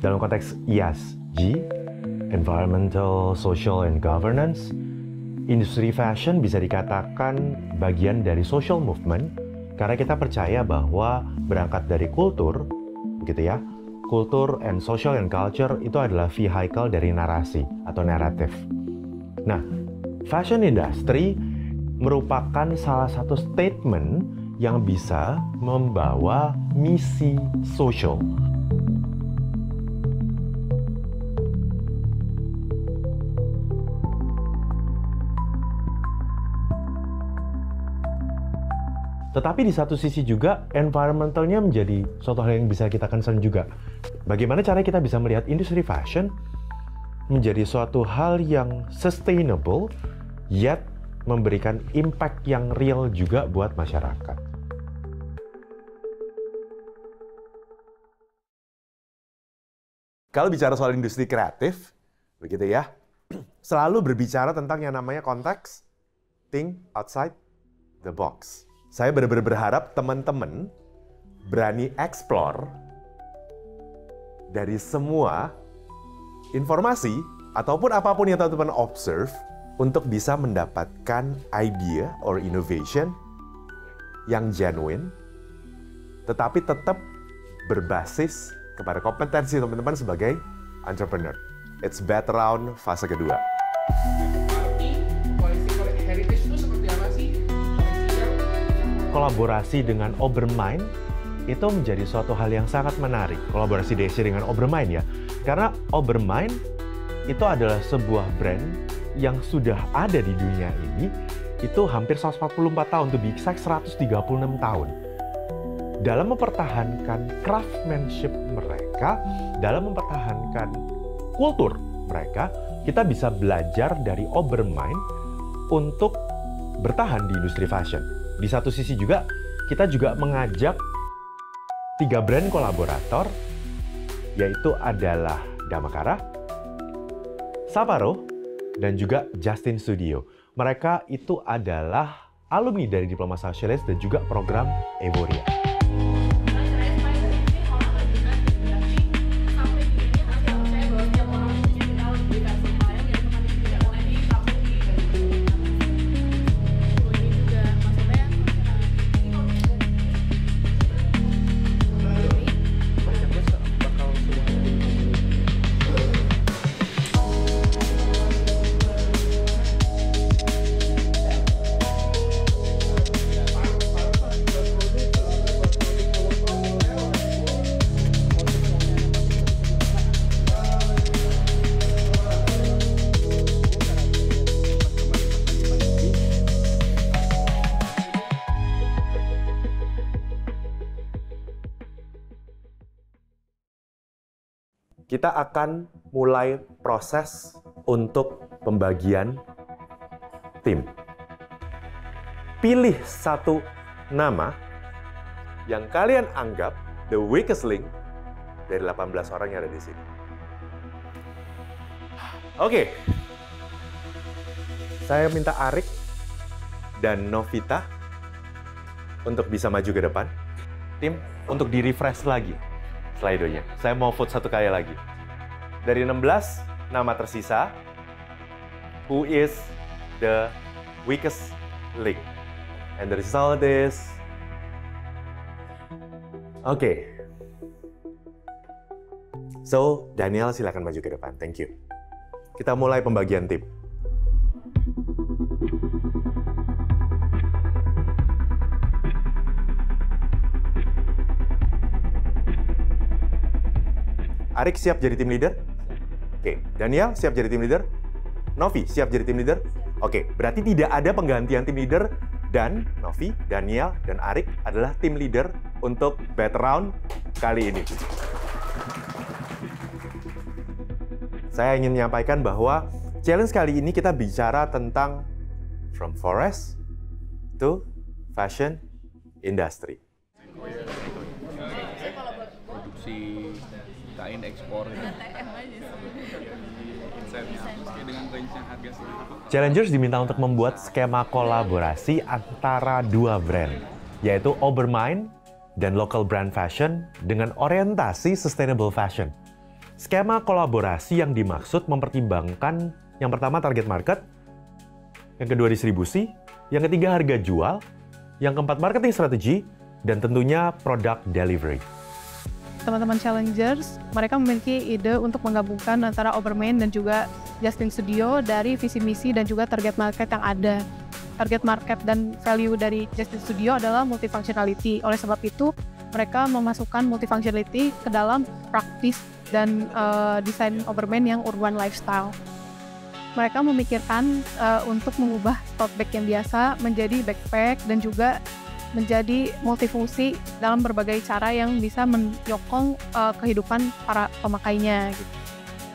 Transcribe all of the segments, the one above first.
Dalam konteks ESG, Environmental, Social, and Governance, industri fashion bisa dikatakan bagian dari social movement karena kita percaya bahwa berangkat dari kultur, begitu ya, kultur and social and culture itu adalah vehicle dari narasi atau naratif. Nah, fashion industry merupakan salah satu statement yang bisa membawa misi social. Tetapi di satu sisi juga, environmentalnya menjadi suatu hal yang bisa kita concern juga. Bagaimana cara kita bisa melihat industri fashion menjadi suatu hal yang sustainable, yet memberikan impact yang real juga buat masyarakat. Kalau bicara soal industri kreatif, begitu ya, selalu berbicara tentang yang namanya konteks, think outside the box. Saya benar-benar berharap teman-teman berani explore dari semua informasi ataupun apapun yang teman-teman observe untuk bisa mendapatkan idea or innovation yang genuine, tetapi tetap berbasis kepada kompetensi teman-teman sebagai entrepreneur. It's better round fase kedua. Kolaborasi dengan Obermain itu menjadi suatu hal yang sangat menarik. Kolaborasi Desi dengan Obermain ya. Karena Obermain itu adalah sebuah brand yang sudah ada di dunia ini itu hampir 144 tahun, to be exact 136 tahun. Dalam mempertahankan craftsmanship mereka, dalam mempertahankan kultur mereka, kita bisa belajar dari Obermain untuk bertahan di industri fashion. Di satu sisi juga, kita juga mengajak 3 brand kolaborator, yaitu adalah Damakara, Sapporo, dan juga Justin Studio. Mereka itu adalah alumni dari Diploma Socialist dan juga program Evoria. Kita akan mulai proses untuk pembagian tim. Pilih satu nama yang kalian anggap the weakest link dari 18 orang yang ada di sini. Oke. Saya minta Arik dan Novita untuk bisa maju ke depan. Tim, untuk di-refresh lagi slide-nya. Saya mau vote satu kali lagi. Dari 16 nama tersisa, who is the weakest link? And the result is... Oke. So, Daniel silakan maju ke depan. Thank you. Kita mulai pembagian tim. Arik siap jadi tim leader? Oke. Daniel siap jadi tim leader? Novi siap jadi tim leader? Oke. Berarti tidak ada penggantian tim leader dan Novi, Daniel, dan Arik adalah tim leader untuk battle round kali ini. Saya ingin menyampaikan bahwa challenge kali ini kita bicara tentang from forest to fashion industry. Produksi kain ekspor Challengers diminta untuk membuat skema kolaborasi antara dua brand, yaitu Obermain dan Local Brand Fashion dengan orientasi sustainable fashion. Skema kolaborasi yang dimaksud mempertimbangkan yang pertama target market, yang kedua distribusi, yang ketiga harga jual, yang keempat marketing strategi, dan tentunya product delivery. Teman-teman challengers, mereka memiliki ide untuk menggabungkan antara Obermain dan juga Justin Studio dari visi misi dan juga target market yang ada. Target market dan value dari Justin Studio adalah multifunctionality. Oleh sebab itu, mereka memasukkan multifunctionality ke dalam praktis dan desain Obermain yang urban lifestyle. Mereka memikirkan untuk mengubah tote bag yang biasa menjadi backpack dan juga menjadi multifungsi dalam berbagai cara yang bisa menyokong kehidupan para pemakainya. Gitu.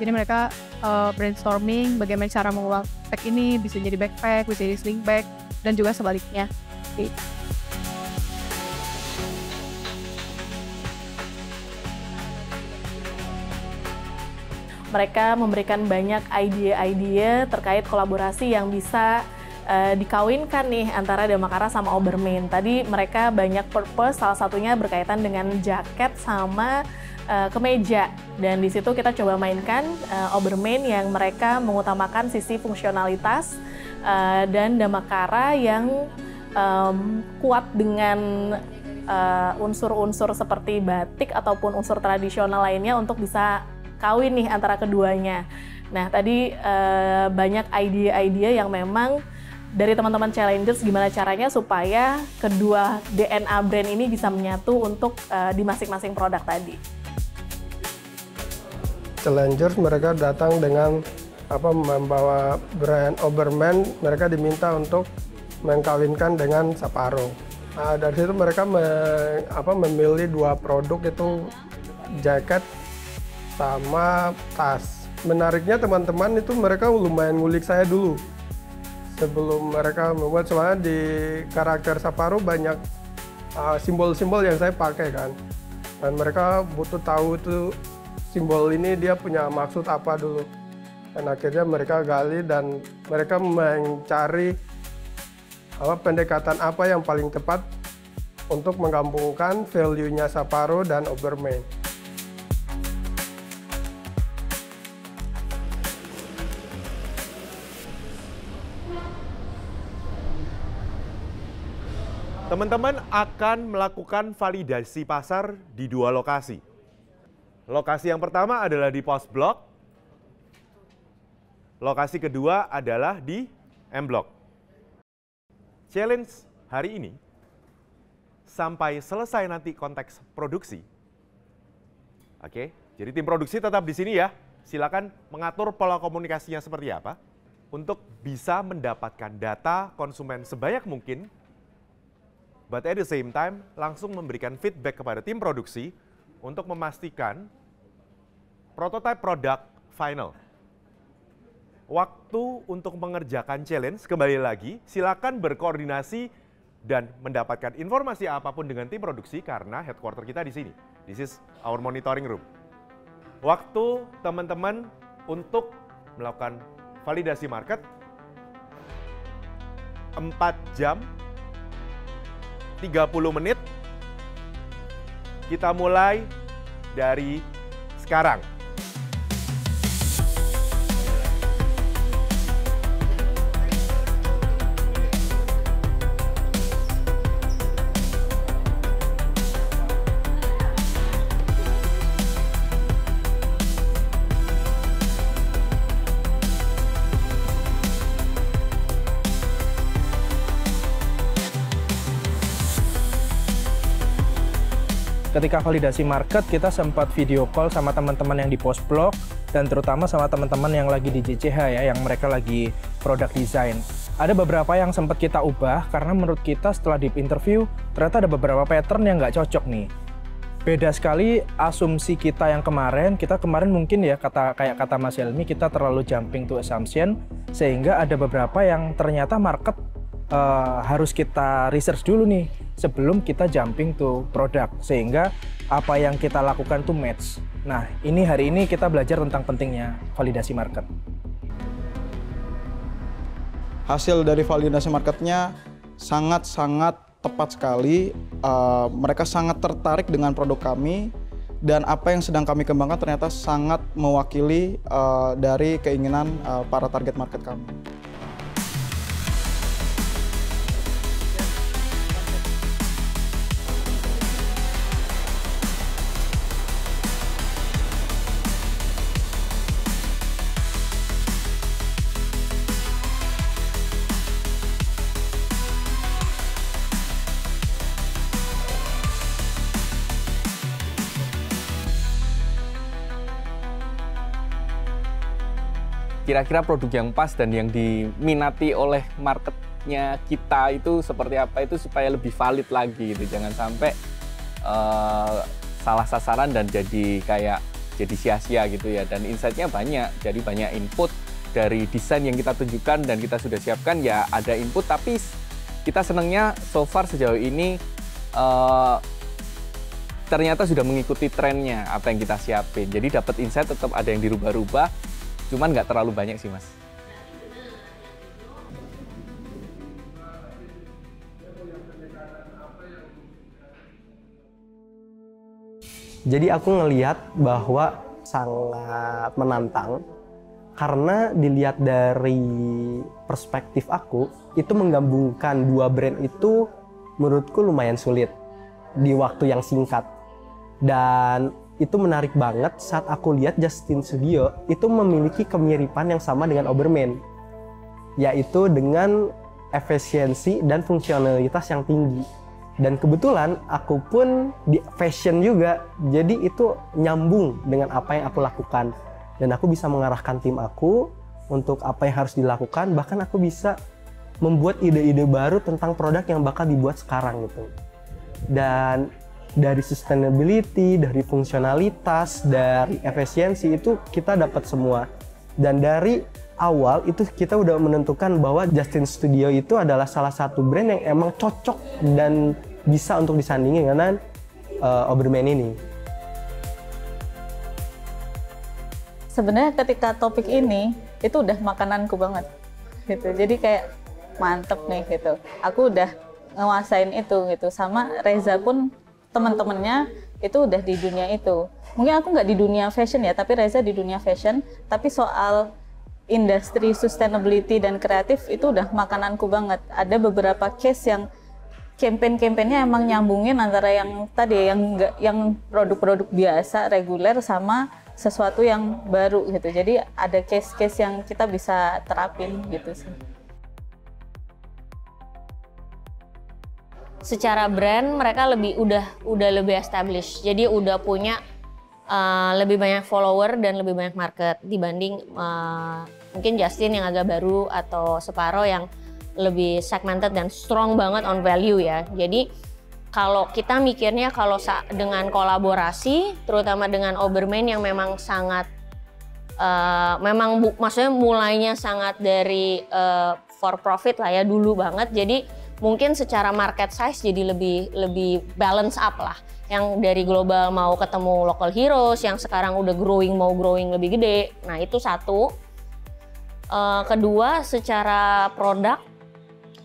Jadi mereka brainstorming bagaimana cara mengubah bag ini bisa jadi backpack, bisa jadi sling bag, dan juga sebaliknya. Gitu. Mereka memberikan banyak ide-ide terkait kolaborasi yang bisa dikawinkan nih antara Damakara sama Obermain. Tadi mereka banyak purpose, salah satunya berkaitan dengan jaket sama kemeja. Dan di situ kita coba mainkan Obermain yang mereka mengutamakan sisi fungsionalitas dan Damakara yang kuat dengan unsur-unsur seperti batik ataupun unsur tradisional lainnya untuk bisa kawin nih antara keduanya. Nah, tadi banyak ide-ide yang memang dari teman-teman challengers gimana caranya supaya kedua DNA brand ini bisa menyatu untuk di masing-masing produk tadi. Challengers mereka datang dengan membawa brand Obermain, mereka diminta untuk mengkawinkan dengan Sapporo. Nah, dari situ mereka memilih dua produk itu jaket sama tas. Menariknya teman-teman itu mereka lumayan ngulik saya dulu sebelum mereka membuat, soalnya di karakter Sapporo banyak simbol-simbol yang saya pakai kan, dan mereka butuh tahu itu simbol ini dia punya maksud apa dulu, dan akhirnya mereka gali dan mereka mencari pendekatan apa yang paling tepat untuk menggabungkan value-nya Sapporo dan Obermain. Teman-teman akan melakukan validasi pasar di dua lokasi. Lokasi yang pertama adalah di Post Blok. Lokasi kedua adalah di M Block. Challenge hari ini sampai selesai nanti konteks produksi. Oke, jadi tim produksi tetap di sini ya. Silakan mengatur pola komunikasinya seperti apa untuk bisa mendapatkan data konsumen sebanyak mungkin. But at the same time, langsung memberikan feedback kepada tim produksi untuk memastikan prototipe produk final. Waktu untuk mengerjakan challenge, kembali lagi, silakan berkoordinasi dan mendapatkan informasi apapun dengan tim produksi karena headquarter kita di sini. This is our monitoring room. Waktu teman-teman untuk melakukan validasi market 4 jam 30 menit, kita mulai dari sekarang. Ketika validasi market, kita sempat video call sama teman-teman yang di Post Blok dan terutama sama teman-teman yang lagi di JCH ya, yang mereka lagi product design. Ada beberapa yang sempat kita ubah karena menurut kita setelah deep interview ternyata ada beberapa pattern yang nggak cocok nih. Beda sekali asumsi kita yang kemarin. Kita kemarin mungkin ya kayak kata Mas Helmi, kita terlalu jumping to assumption sehingga ada beberapa yang ternyata market harus kita research dulu nih sebelum kita jumping to product, sehingga apa yang kita lakukan tuh match. Nah, hari ini kita belajar tentang pentingnya validasi market. Hasil dari validasi marketnya sangat-sangat tepat sekali. Mereka sangat tertarik dengan produk kami dan apa yang sedang kami kembangkan ternyata sangat mewakili dari keinginan para target market kami. Kira-kira produk yang pas dan yang diminati oleh marketnya kita itu seperti apa itu supaya lebih valid lagi gitu. Jangan sampai salah sasaran dan jadi sia-sia gitu ya. Dan insight-nya banyak, jadi banyak input dari desain yang kita tunjukkan dan kita sudah siapkan ya ada input, tapi kita senangnya so far sejauh ini ternyata sudah mengikuti trennya apa yang kita siapin. Jadi dapat insight, tetap ada yang dirubah-rubah, cuman nggak terlalu banyak sih Mas. Jadi aku ngelihat bahwa sangat menantang karena dilihat dari perspektif aku, itu menggabungkan dua brand itu menurutku lumayan sulit di waktu yang singkat. Dan itu menarik banget saat aku lihat Justin Studio itu memiliki kemiripan yang sama dengan Obermain, yaitu dengan efisiensi dan fungsionalitas yang tinggi. Dan kebetulan aku pun di fashion juga, jadi itu nyambung dengan apa yang aku lakukan. Dan aku bisa mengarahkan tim aku untuk apa yang harus dilakukan, bahkan aku bisa membuat ide-ide baru tentang produk yang bakal dibuat sekarang gitu. Dan dari sustainability, dari fungsionalitas, dari efisiensi itu kita dapat semua. Dan dari awal itu kita udah menentukan bahwa Justin Studio itu adalah salah satu brand yang emang cocok dan bisa untuk disandingi dengan Obermain ini. Sebenarnya ketika topik ini itu udah makananku banget gitu. Jadi kayak mantep nih gitu. Aku udah nguasain itu gitu. Sama Reza pun teman-temannya itu udah di dunia itu. Mungkin aku nggak di dunia fashion ya, tapi Reza di dunia fashion. Tapi soal industri sustainability dan kreatif itu udah makananku banget. Ada beberapa case yang campaign-campaignnya emang nyambungin antara yang tadi yang produk-produk biasa reguler sama sesuatu yang baru gitu. Jadi ada case-case yang kita bisa terapin gitu sih. Secara brand mereka udah lebih established, jadi udah punya lebih banyak follower dan lebih banyak market dibanding mungkin Justin yang agak baru atau Separoh yang lebih segmented dan strong banget on value ya. Jadi kalau kita mikirnya kalau dengan kolaborasi terutama dengan Obermain yang memang sangat maksudnya mulainya sangat dari for profit lah ya dulu banget, jadi mungkin secara market size jadi lebih balance up lah. Yang dari global mau ketemu local heroes, yang sekarang udah mau growing lebih gede. Nah itu satu. Kedua, secara produk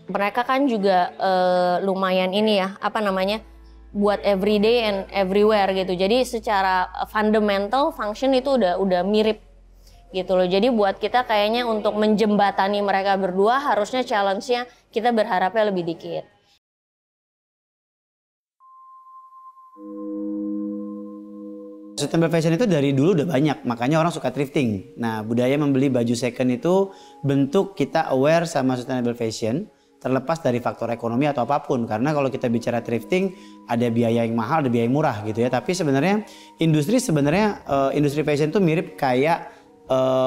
mereka kan juga lumayan ini ya, buat everyday and everywhere gitu. Jadi secara fundamental function itu udah mirip gitu loh. Jadi buat kita kayaknya untuk menjembatani mereka berdua harusnya challenge-nya kita berharapnya lebih dikit. Sustainable fashion itu dari dulu udah banyak, makanya orang suka thrifting. Nah, budaya membeli baju second itu bentuk kita aware sama sustainable fashion, terlepas dari faktor ekonomi atau apapun. Karena kalau kita bicara thrifting, ada biaya yang mahal, ada biaya yang murah gitu ya. Tapi sebenarnya industri fashion itu mirip kayak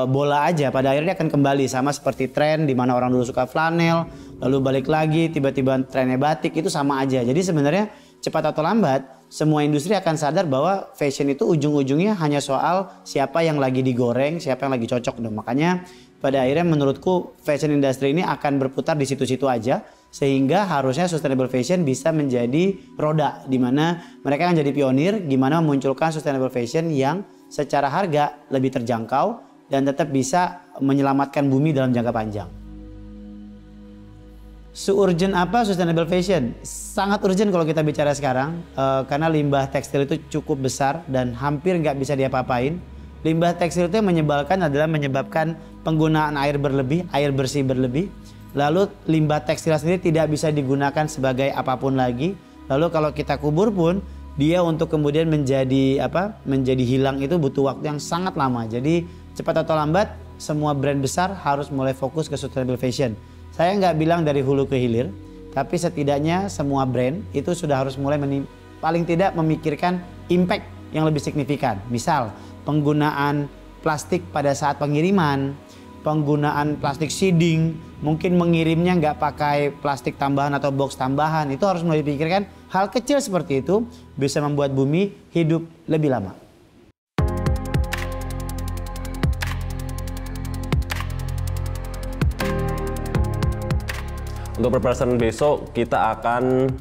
bola aja, pada akhirnya akan kembali sama seperti tren di mana orang dulu suka flanel, lalu balik lagi tiba-tiba trennya batik, itu sama aja. Jadi sebenarnya cepat atau lambat semua industri akan sadar bahwa fashion itu ujung-ujungnya hanya soal siapa yang lagi digoreng, siapa yang lagi cocok. Dan makanya pada akhirnya menurutku fashion industry ini akan berputar di situ-situ aja, sehingga harusnya sustainable fashion bisa menjadi roda di mana mereka akan jadi pionir gimana memunculkan sustainable fashion yang secara harga lebih terjangkau dan tetap bisa menyelamatkan bumi dalam jangka panjang. Seurgent apa sustainable fashion? Sangat urgent kalau kita bicara sekarang, karena limbah tekstil itu cukup besar dan hampir nggak bisa diapa-apain. Limbah tekstil itu yang menyebalkan adalah menyebabkan penggunaan air berlebih, air bersih berlebih. Lalu limbah tekstil sendiri tidak bisa digunakan sebagai apapun lagi. Lalu kalau kita kubur pun, dia untuk kemudian menjadi hilang itu butuh waktu yang sangat lama. Jadi cepat atau lambat, semua brand besar harus mulai fokus ke sustainable fashion. Saya nggak bilang dari hulu ke hilir, tapi setidaknya semua brand itu sudah harus mulai paling tidak memikirkan impact yang lebih signifikan. Misal, penggunaan plastik pada saat pengiriman, penggunaan plastik seeding, mungkin mengirimnya nggak pakai plastik tambahan atau box tambahan, itu harus mulai dipikirkan. Hal kecil seperti itu bisa membuat bumi hidup lebih lama. Untuk perpelatihan besok kita akan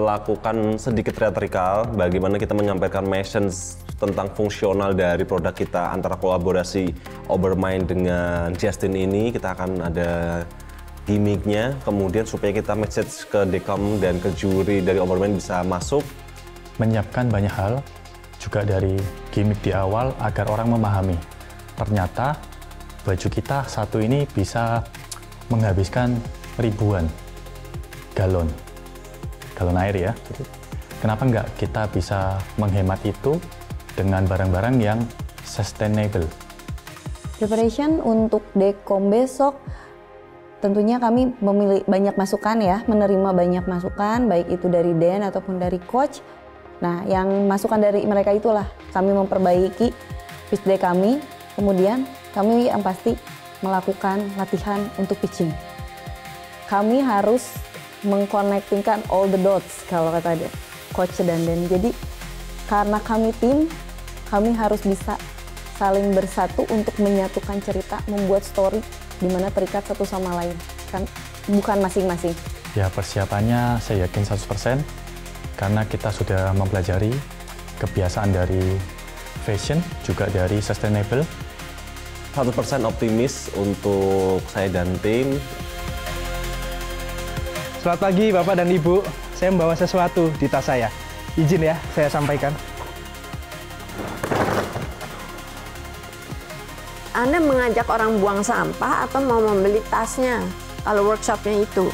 lakukan sedikit teatrikal bagaimana kita menyampaikan message tentang fungsional dari produk kita antara kolaborasi Obermain dengan Justin ini. Kita akan ada gimmicknya, kemudian supaya kita message ke Decom dan ke juri dari Obermain bisa masuk. Menyiapkan banyak hal, juga dari gimmick di awal agar orang memahami. Ternyata baju kita satu ini bisa menghabiskan ribuan galon air ya. Kenapa enggak kita bisa menghemat itu dengan barang-barang yang sustainable? Preparation untuk Decom besok, tentunya kami memilih banyak masukan ya, menerima banyak masukan, baik itu dari Dan ataupun dari coach. Nah, yang masukan dari mereka itulah kami memperbaiki pitch deck kami, kemudian kami yang pasti melakukan latihan untuk pitching. Kami harus mengkonektingkan all the dots kalau kata dia, coach dan Dan. Jadi karena kami tim, kami harus bisa saling bersatu untuk menyatukan cerita, membuat story di mana terikat satu sama lain, kan bukan masing-masing. Ya, persiapannya saya yakin 100% karena kita sudah mempelajari kebiasaan dari fashion, juga dari sustainable. 100% optimis untuk saya dan tim. Selamat pagi Bapak dan Ibu, saya membawa sesuatu di tas saya. Izin ya, saya sampaikan. Anda mengajak orang buang sampah atau mau membeli tasnya kalau workshopnya itu?